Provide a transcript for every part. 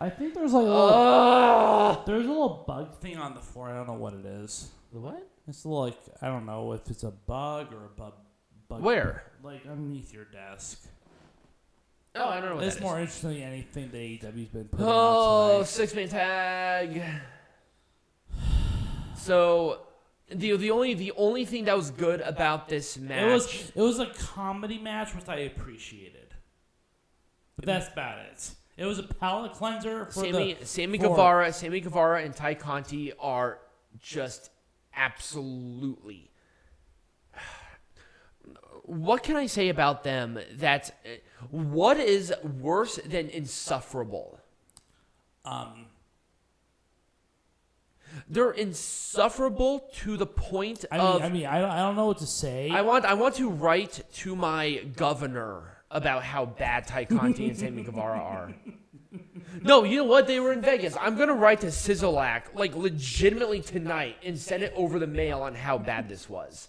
I think there's like there's a little bug thing on the floor. I don't know what it is. The what? It's a little like, I don't know if it's a bug or a bug. Where? Like underneath your desk. Oh, I don't know what it's that more is. interesting than anything the AEW's been putting Oh, out tonight. 6-man tag. So the only thing that was good about this match, It was a comedy match, which I appreciated. But that's about it. It was a palate cleanser for Sammy Guevara and Ty Conti are just absolutely. What can I say about them? What is worse than insufferable? They're insufferable to the point of. I don't know what to say. I want to write to my governor about how bad Ty Conti and Sammy Guevara are. No, you know what? They were in Vegas. I'm gonna write to Sizzlack like legitimately tonight and send it over the mail on how bad this was.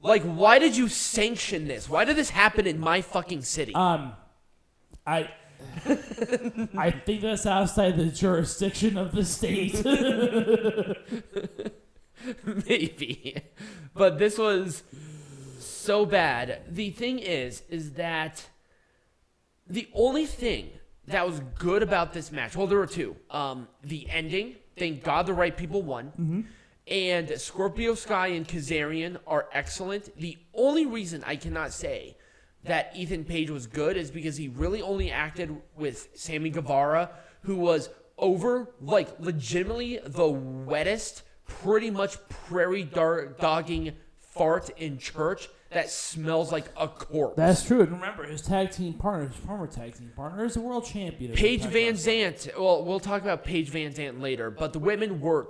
Like, why did you sanction this? Why did this happen in my fucking city? I think that's outside the jurisdiction of the state. Maybe. But this was so bad. The thing is that the only thing that was good about this match, well, there were two. The ending, thank God the right people won. Mm-hmm. And Scorpio Sky and Kazarian are excellent. The only reason I cannot say that Ethan Page was good is because he really only acted with Sammy Guevara, who was over, like, legitimately the wettest, pretty much prairie dogging fart in church that smells like a corpse. That's true. And remember, his former tag team partner, is a world champion. Paige Vanzant. Well, we'll talk about Paige Vanzant later, but the women were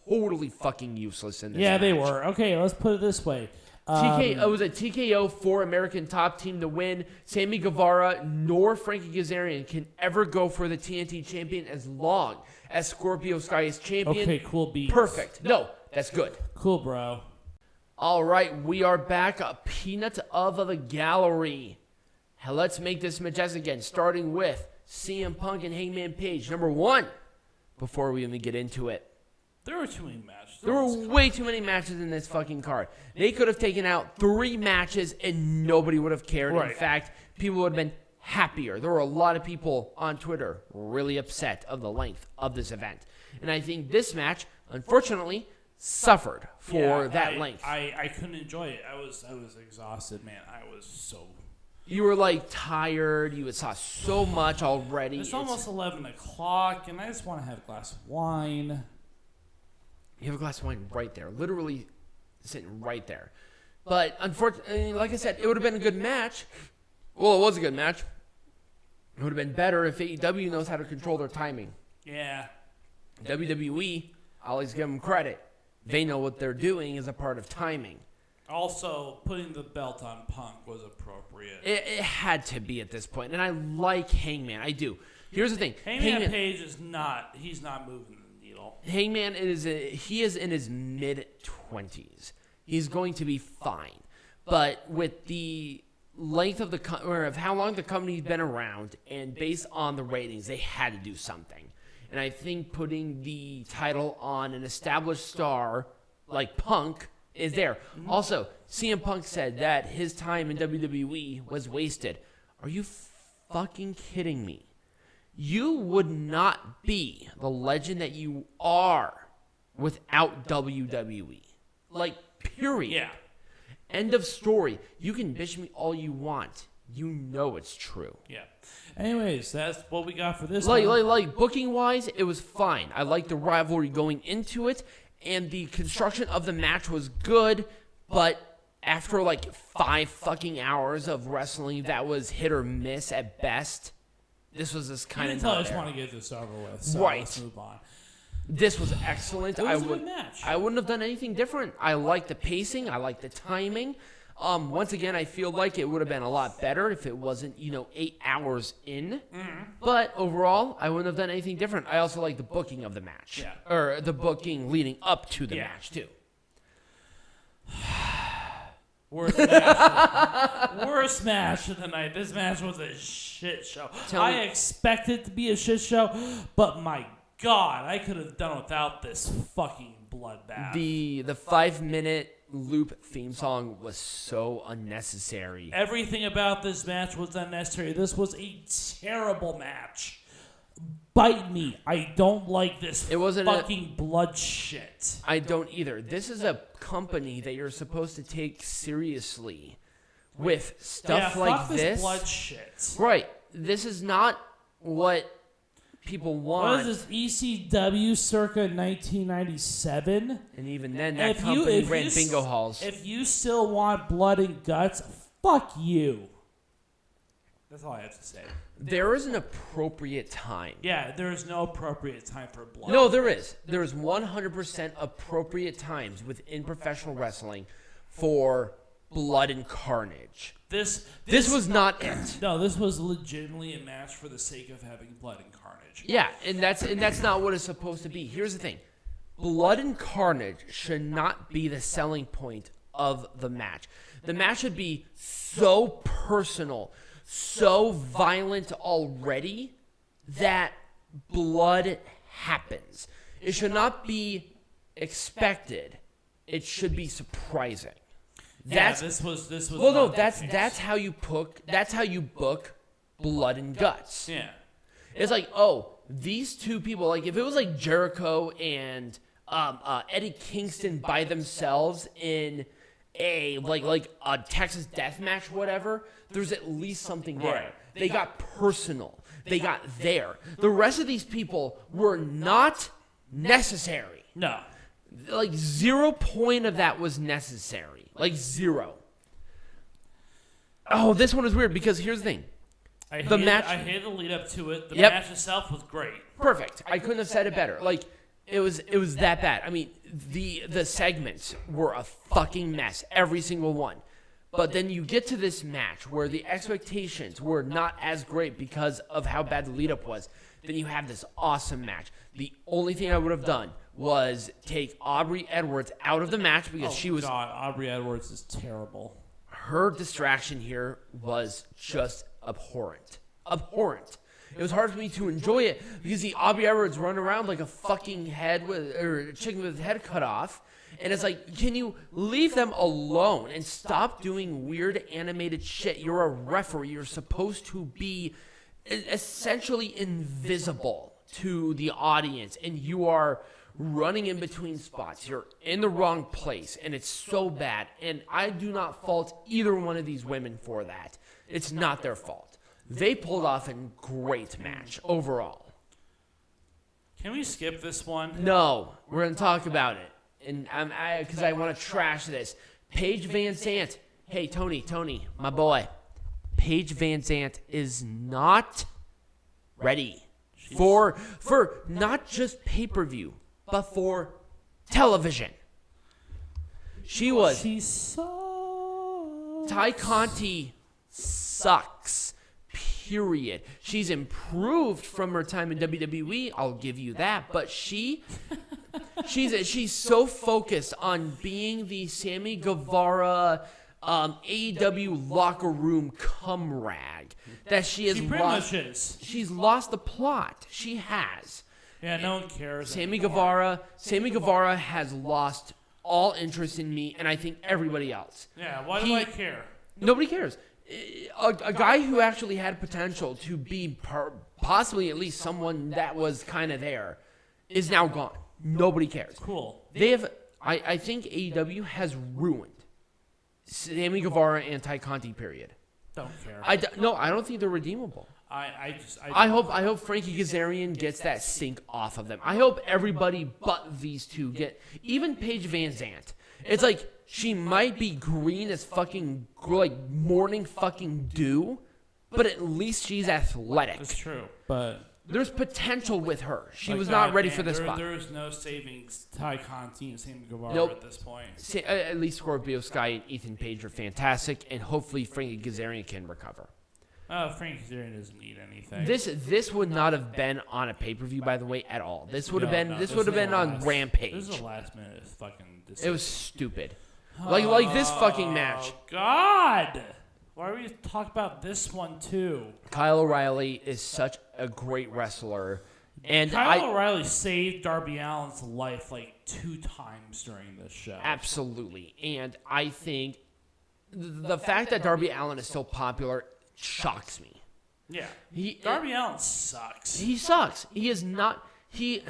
totally fucking useless in this match. They were. Okay, let's put it this way. It was a TKO for American Top Team to win. Sammy Guevara nor Frankie Kazarian can ever go for the TNT champion as long as Scorpio Sky is champion. Okay, cool beats. Perfect. No, that's good. Cool, bro. All right, we are back. A peanut of the gallery. Let's make this majestic again, starting with CM Punk and Hangman Page. Number one, before we even get into it. There were too many matches. There were way too many matches in this fucking card. They could have taken out 3 matches and nobody would have cared. Right. In fact, people would have been happier. There were a lot of people on Twitter really upset of the length of this event. And I think this match, unfortunately, suffered for that length. I couldn't enjoy it. I was exhausted, man. I was so... You were like tired. You saw so much already. It's almost 11 o'clock and I just want to have a glass of wine. You have a glass of wine right there, literally sitting right there. But unfortunately, like I said, it would have been a good match. Well, it was a good match. It would have been better if AEW knows how to control their timing. Yeah. WWE, I always give them credit. They know what they're doing as a part of timing. Also, putting the belt on Punk was appropriate. It had to be at this point, and I like Hangman. I do. Here's the thing. Hangman Page he's not moving the needle. Hangman he is in his mid-20s. He's going to be fine. But with the length of of how long the company's been around and based on the ratings, they had to do something. And I think putting the title on an established star like Punk is there. Mm-hmm. Also, CM Punk said that his time in WWE was wasted. Are you fucking kidding me? You would not be the legend that you are without WWE. Like, period. Yeah. End of story. You can bitch me all you want. You know it's true. Yeah. Anyways, that's what we got for this Like booking-wise, it was fine. I liked the rivalry going into it, and the construction of the match was good, but after like 5 fucking hours of wrestling that was hit or miss at best, this was just kind of I just want to get this over with. So right. Let's move on. This was excellent. It was a good match. I wouldn't have done anything different. I like the pacing. I like the timing. Once again, I feel like it would have been a lot better if it wasn't, 8 hours in. Mm-hmm. But overall, I wouldn't have done anything different. I also like the booking of the match. Yeah. Or the booking leading up to the match, too. Worst match of the night. This match was a shit show. I expected it to be a shit show, but my God, I could have done without this fucking bloodbath. The 5-minute loop theme song was so unnecessary. Everything about this match was unnecessary. This was a terrible match. Bite me. I don't like this fucking blood shit. I don't either. This is a company that you're supposed to take seriously with stuff like this. This blood shit. Right. This is not what people want. What is this, ECW circa 1997? And even then, that company ran bingo halls. If you still want blood and guts, fuck you. That's all I have to say. There is an appropriate time. Yeah, there is no appropriate time for blood. No, there is. There is 100% appropriate times within professional wrestling for blood and carnage. This was not it. No, this was legitimately a match for the sake of having blood and carnage. Yeah, and that's not what it's supposed to be. Here's the thing. Blood and carnage should not be the selling point of the match. The match should be so personal, so violent already that blood happens. It should not be expected. It should be surprising. This was. Well, no, that's how you book blood and guts. Yeah. It's like, these two people, like if it was like Jericho and Eddie Kingston by themselves in a Texas death match, whatever, there's at least something there. Right. They got personal. They got there. The rest of these people were not necessary. No. Like 0 point of that was necessary. Like 0. Oh, this one is weird because here's the thing. I hated the lead up to it. The match itself was great. Perfect. I couldn't have said it better. Like it was that bad. I mean, the segments were a fucking mess, every single one. But then you get to this match where the expectations were not as great because of how bad the lead up was. Then you have this awesome match. The only thing I would have done was take Aubrey Edwards out of the match because she was. God, Aubrey Edwards is terrible. Her distraction here was just abhorrent. Abhorrent. It was hard for me to enjoy it because the Aubrey Edwards run around like a fucking chicken with his head cut off. And it's like, can you leave them alone and stop doing weird animated shit? You're a referee. You're supposed to be essentially invisible to the audience, and you are running in between spots. You're in the wrong place, and it's so bad. And I do not fault either one of these women for that. It's not their fault. They pulled off a great match overall. Can we skip this one? No, we're going to talk about it. And because I want to trash this. Paige Vanzant. Hey, Tony, my boy. Paige Vanzant is not ready for not just pay-per-view, but for television. She sucks. Ty Conti sucks. Period. She's improved from her time in WWE. I'll give you that, but she's so focused on being the Sammy Guevara AEW locker room cum rag that she's lost the plot. She has. Yeah, no one cares. Sammy Guevara has lost all interest in me, and I think everybody else. Yeah, why do I care? Nobody cares. A guy who actually had potential to be possibly at least someone that was kind of there is now gone. Nobody cares. Cool. I think AEW has ruined Sammy Guevara and Ty Conti, period. Don't care. I don't think they're redeemable. I hope Frankie Kazarian gets that stink off of them. I hope everybody but these two get, even Paige Vanzant. It's like she might be green as fucking like morning fucking dew, but at least she's athletic. That's true, but there's potential with her. She was not ready for this spot. There's no saving Ty Conti and Sammy Guevara at this point. At least Scorpio Sky and Ethan Page are fantastic, and hopefully Frankie Kazarian can recover. Frankie Kazarian doesn't need anything. This would not have been on a pay-per-view, by the way, at all. This would have been on Rampage. This is the last minute of fucking decision. It was stupid. Like this fucking match. God. Why are we talking about this one too? Kyle O'Reilly is such a great wrestler. And Kyle O'Reilly saved Darby Allin's life like 2 times during this show. Absolutely. And I think the fact that Darby Allin is still popular shocks me. Yeah. Darby Allin sucks. He sucks. He is not... The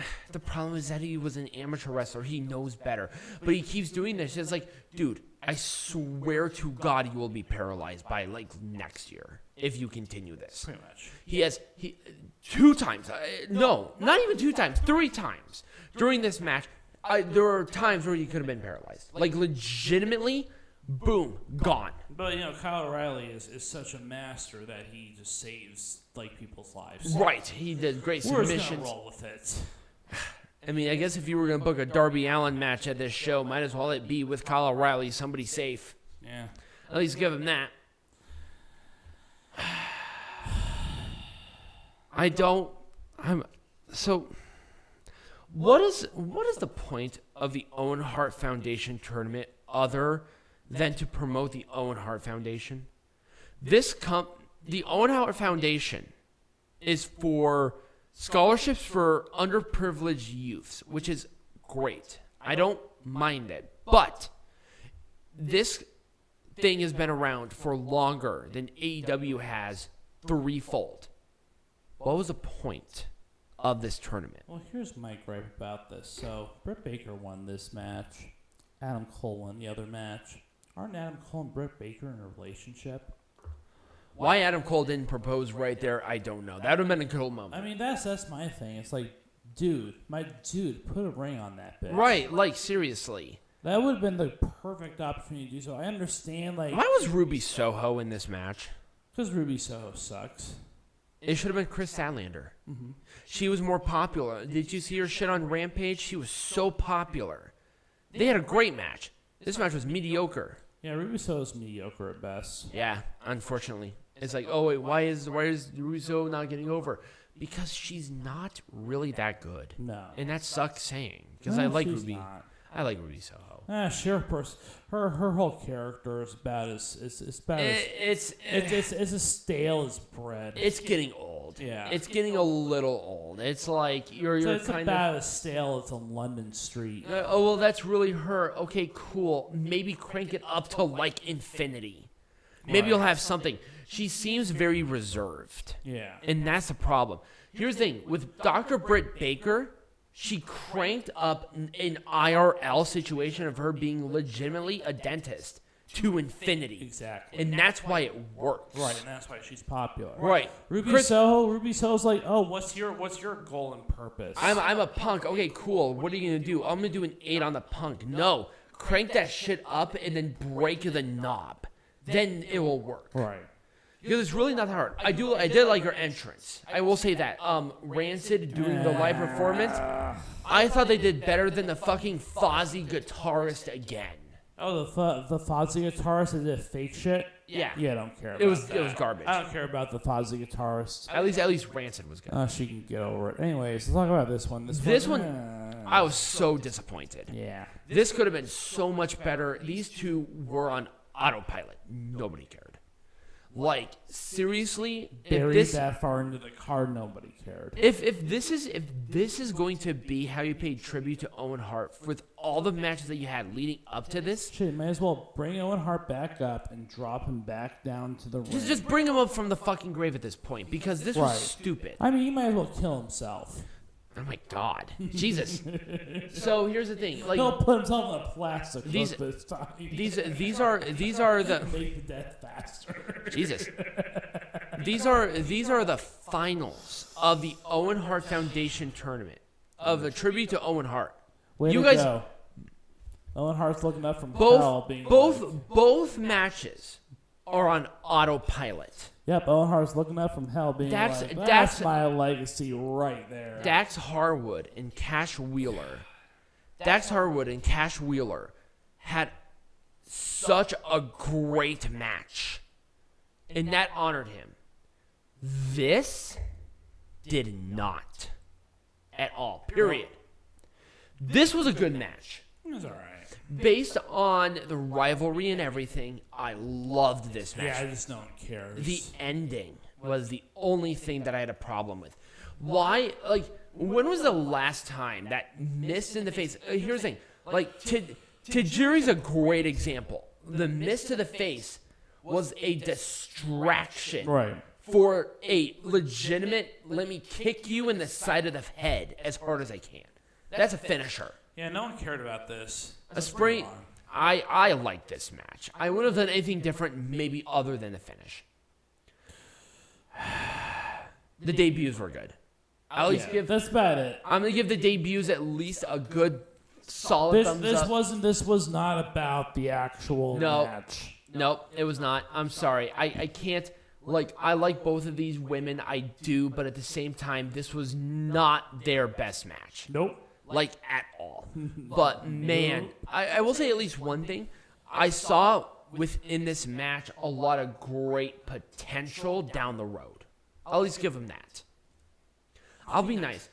problem is that he was an amateur wrestler. He knows better. But he keeps doing this. It's like, dude, I swear to God you will be paralyzed by, like, next year if you continue this. Pretty much. He 2 times. No, not even 2 times. 3 times during this match. There are times where he could have been paralyzed. Like, legitimately, boom, gone. But, Kyle O'Reilly is such a master that he just saves, like, people's lives. Right. He did great submissions. We're just going to roll with it. I mean, I guess if you were going to book a Darby Allin match at this show, might as well it be with Kyle O'Reilly, somebody safe. Yeah. At least give him that. What is the point of the Owen Hart Foundation tournament other than to promote the Owen Hart Foundation? The Owen Hart Foundation is for scholarships for underprivileged youths, which is great. I don't mind it. But this thing has been around for longer than AEW has threefold. What was the point of this tournament? Well, here's my gripe about this. So, Britt Baker won this match. Adam Cole won the other match. Aren't Adam Cole and Britt Baker in a relationship? Why Adam Cole didn't propose right there, I don't know. That would have been a cool moment. I mean, that's my thing. It's like, dude, put a ring on that bitch. Right, like, seriously. That would have been the perfect opportunity to do so. I understand, like... Why was Ruby Soho in this match? Because Ruby Soho sucks. It should have been Chris Statlander. Mm-hmm. She was more popular. Did you see her shit on Rampage? She was so popular. They had a great match. This match was mediocre. Yeah, Ruby Soho's mediocre at best. Yeah, unfortunately. It's like, oh, wait, why is Ruby Soho not getting over? Because she's not really that good. No. And that sucks saying. Because I like Ruby. Not. I like Ruby Soho. Sure, her whole character is about it's as stale as bread. It's getting old. Yeah, it's getting a little old. It's like it's kind about as stale as on London Street. Oh well, that's really her. Okay, cool. Maybe crank it up to like infinity. Maybe you'll have something. She seems very reserved. Yeah, and that's the problem. Here's the thing with Dr. Britt Baker. She cranked up an IRL situation of her being legitimately a dentist to infinity. Exactly. And that's why it works. Right, and that's why she's popular. Right. Ruby Soho's like, oh, what's your goal and purpose? I'm a punk. Okay, cool. What are you going to do? I'm going to do an 8 on the punk. No. Crank that shit up and then break the knob. Then it will work. Right. Because it's really not that hard. I did like her entrance. I will say that. Rancid doing the live performance, I thought they did better than the fucking Fozzy guitarist again. Oh, the Fozzy guitarist that did fake shit? Yeah. Yeah, I don't care about that. It was garbage. I don't care about the Fozzy guitarist. At least Rancid was good. She can get over it. Anyways, let's talk about this one. This one, I was so disappointed. Yeah. This could have been so much better. These two were on autopilot. Nobody cared. Like, seriously, buried that far into the card, nobody cared. If this is going to be how you pay tribute to Owen Hart with all the matches that you had leading up to this, shit, might as well bring Owen Hart back up and drop him back down to the ring. Just bring him up from the fucking grave at this point because this was stupid. I mean, he might as well kill himself. Oh my God, Jesus! So here's the thing: like, he'll put himself in a plastic. These are the make the death faster. Jesus. These are the finals of the Owen Hart Foundation tournament of a tribute to Owen Hart. Go. Owen Hart's looking up from hell, both matches are on autopilot. Yep, Owen Hart's looking up from hell, being that's my legacy right there. Dax Harwood and Cash Wheeler. Dax Harwood and Cash Wheeler had such a great match, and that honored him. This did not at all. Period. This was a good match. It was all right. Based on the rivalry and everything, I loved this match. Yeah, I just don't care. The ending was the only thing that I had a problem with. Why? Like, when was the last time that mist in the face? Here's the thing. Like, Tajiri's a great example. The mist to the face was a distraction for a legitimate, let me kick you in the side of the head as hard as I can. That's a finisher. Yeah, no one cared about this. A spray. I like this match. I wouldn't have done anything different, maybe other than the finish. The debuts were good. That's about it. I'm gonna give the debuts at least a good, solid thumbs up. This was not about the actual match. Nope, it was not. I'm sorry. I can't. Like, I like both of these women. I do, but at the same time, this was not their best match. Nope. Like, at all. But, man, I will say at least one thing. I saw within this match a lot of great potential down the road. I'll at least give them that. I'll be nice.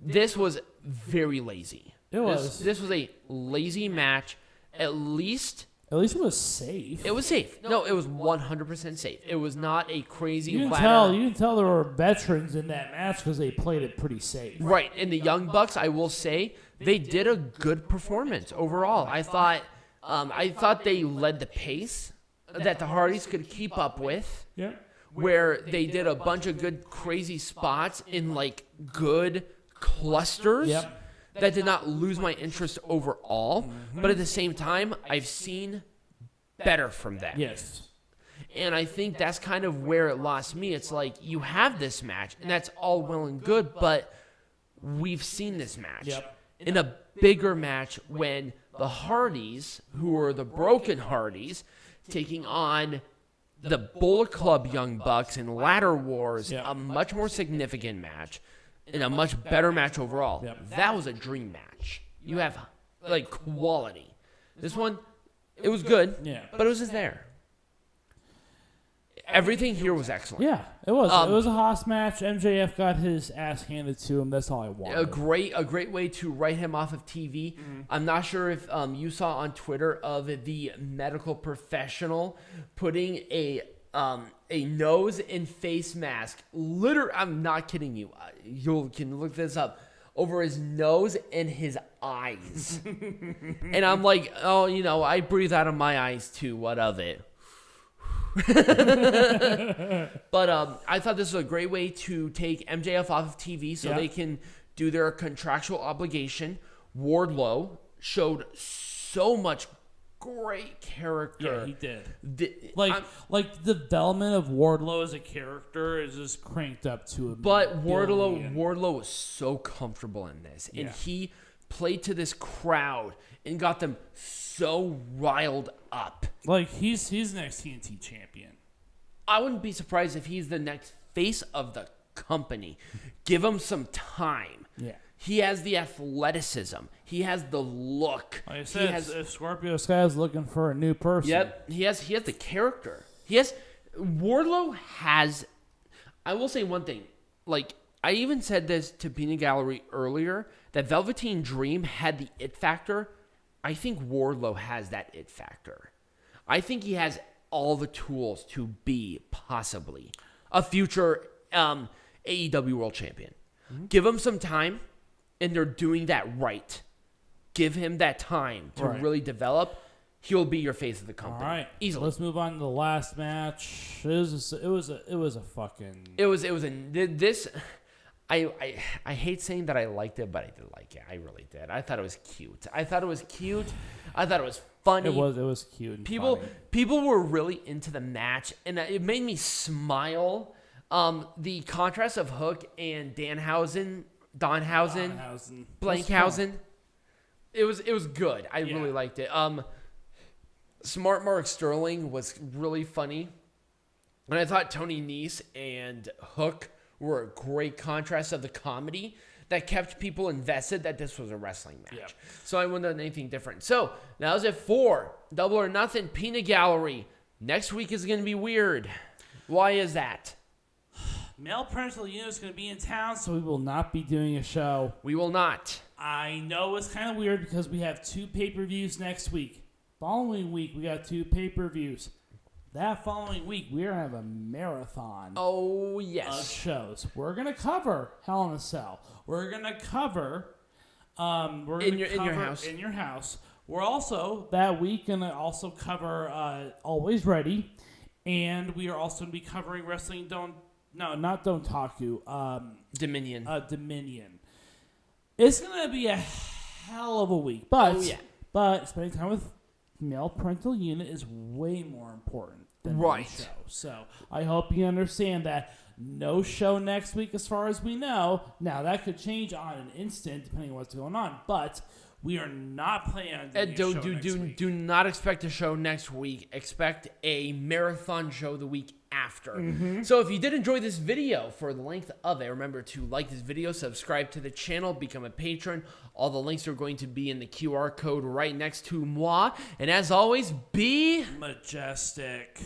This was very lazy. It was. This was a lazy match. At least it was safe. It was safe. No, it was 100% safe. It was not a crazy You can tell there were veterans in that match because they played it pretty safe. Right. And the Young Bucks, I will say, they did a good performance overall. I thought they led the pace that the Hardys could keep up with. Yeah. Where they did a bunch of good, crazy spots in, like, good clusters. Yep. That did not lose my interest overall. Mm-hmm. But at the same time, I've seen better from them. Yes. And I think that's kind of where it lost me. It's like, you have this match, and that's all well and good, but we've seen this match. Yep. In a bigger match when the Hardys, who are the Broken Hardys, taking on the Bullet Club Young Bucks in Ladder Wars, a much more significant match. In a much better match overall. Yep. That was a dream match. You have, like, quality. This one, it was good, but it was just there. Everything here was excellent. Yeah, it was. It was a Haas match. MJF got his ass handed to him. That's all I wanted. A great way to write him off of TV. Mm-hmm. I'm not sure if you saw on Twitter of the medical professional putting a nose and face mask. I'm not kidding you. You can look this up. Over his nose and his eyes. And I'm like, oh, I breathe out of my eyes too. What of it? But I thought this was a great way to take MJF off of TV so they can do their contractual obligation. Wardlow showed so much great character. Yeah, he did. The development of Wardlow as a character is just cranked up to a But Wardlow was so comfortable in this, and he played to this crowd and got them so riled up. Like, he's the next TNT champion. I wouldn't be surprised if he's the next face of the company. Give him some time. Yeah. He has the athleticism. He has the look. Like I said, if Scorpio Sky is looking for a new person. Yep. He has the character. Wardlow has, I will say one thing. Like, I even said this to Peanut Gallery earlier, that Velveteen Dream had the it factor. I think Wardlow has that it factor. I think he has all the tools to be possibly a future AEW World Champion. Mm-hmm. Give him some time. And they're doing that right. Give him that time to really develop. He'll be your face of the company. All right, easily. So let's move on to the last match. I hate saying that I liked it, but I did like it. I really did. I thought it was cute. I thought it was funny. It was cute. And people were really into the match, and it made me smile. The contrast of Hook and Danhausen, Blankhausen. It was good. I really liked it. Smart Mark Sterling was really funny. And I thought Tony Nese and Hook were a great contrast of the comedy that kept people invested that this was a wrestling match. Yep. So I wouldn't have done anything different. So that was it for Double or Nothing Peanut Gallery. Next week is going to be weird. Why is that? Male parental unit is going to be in town, so we will not be doing a show. We will not. I know it's kind of weird because we have 2 pay-per-views next week. Following week, we got 2 pay-per-views. That following week, we're going to have a marathon of shows. We're going to cover Hell in a Cell. We're going to cover... in your house. We're also, that week, going to also cover Always Ready. And we are also going to be covering Wrestling not Dontaku. Dominion. Dominion. It's going to be a hell of a week. But, but spending time with male parental unit is way more important than the show. So I hope you understand that. No show next week as far as we know. Now, that could change on an instant depending on what's going on. But we are not planning on doing a show next week. Do not expect a show next week. Expect a marathon show the week after. Mm-hmm. So if you did enjoy this video for the length of it, remember to like this video, subscribe to the channel, become a patron. All the links are going to be in the QR code right next to moi. And as always, be majestic.